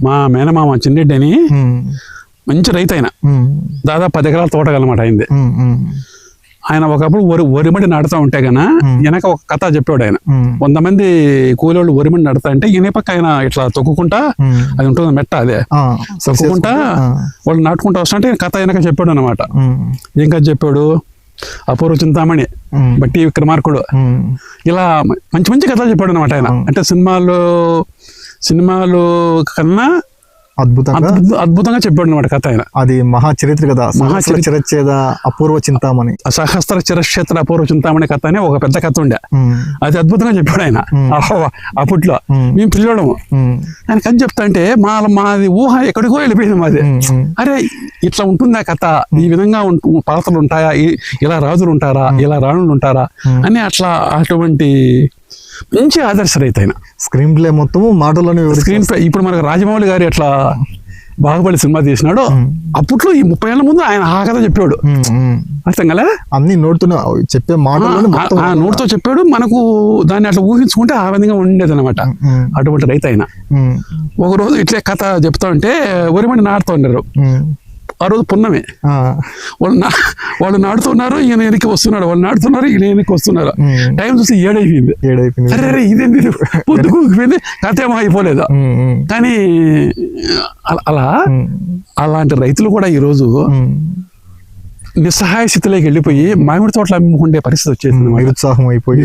మా మేనమామ చిన్నెడ్డి అని మంచి రైతు ఆయన, దాదాపు 10 ఎకరాల తోటగలమాట అయింది. ఆయన ఒకప్పుడు వరిమడి నడుతూ ఉంటే గన వెనక ఒక కథ చెప్పాడు ఆయన. 100 మంది కూలోళ్ళు వరిమడి నడుతా అంటే ఈయన పక్క ఆయన ఇట్లా తొక్కుకుంటా, అది ఉంటుంది మెట్ట, అదే తొక్కుకుంటా వాళ్ళు నాటుకుంటా వస్తుంటే కథ వెనక చెప్పాడు అనమాట. ఏం కథ చెప్పాడు? అపూర్వ చింతామణి, బట్టి విక్రమార్కుడు, ఇలా మంచి మంచి కథలు చెప్పాడు అనమాట ఆయన. అంటే సినిమాలు కన్నా అద్భుతంగా చెప్పాడు అనమాట కథ ఆయన. అది మహాచరిత్ర కదా, మహాచరిత్ర అపూర్వ చింతామణి, సహస్ర చిరక్షేత్ర అపూర్వ చింతామణి కథ అని ఒక పెద్ద కథ ఉండే, అది అద్భుతంగా చెప్పాడు ఆయన. అప్పట్లో మేము పిల్లడము ఆయన కథ చెప్తా అంటే మాది ఊహ ఎక్కడికో వెళ్ళిపోయింది మాది. అరే ఇట్లా ఉంటుందా కథ, ఈ విధంగా పాత్రలు ఉంటాయా, ఇలా రాజులు ఉంటారా, ఇలా రాణులు ఉంటారా అని అటువంటి మంచి ఆదర్శ రైతు ఆయన. స్క్రీన్ ప్లే మొత్తం మాటల్లోనే, స్క్రీన్ ప్లే. ఇప్పుడు మనకు రాజమౌళి గారు ఎట్లా బాహుబలి సినిమా తీసినాడు, అప్పట్లో ఈ 30 ఏళ్ల ముందు ఆయన ఆ కథ చెప్పాడు. అర్థం కదా, అన్ని చెప్పే మాటలు నోటితో చెప్పాడు. మనకు దాన్ని అట్లా ఊహించుకుంటే ఆ విధంగా ఉండేది అనమాట. అటువంటి రైతు ఆయన. ఒకరోజు ఇట్లే కథ చెప్తా ఉంటే వరిమడి నాటుతూ ఉన్నారు. ఆ రోజు పున్నమే, వాళ్ళు నాడుతున్నారు, ఈయన వెనక్కి వస్తున్నాడు, వాళ్ళు నాడుతున్నారు, ఈయన వెనక్కి వస్తున్నారు. టైం చూసి 7 అయిపోయింది. అరే ఇదేంటి పొద్దుకుపోయింది, కథ ఏమో అయిపోలేదు. కానీ అలాంటి రైతులు కూడా ఈరోజు నిస్సహాయ స్థితిలోకి వెళ్ళిపోయి మామిడి తోటలు అమ్ముకుండే పరిస్థితి వచ్చేసింది. నిరుత్సాహం అయిపోయి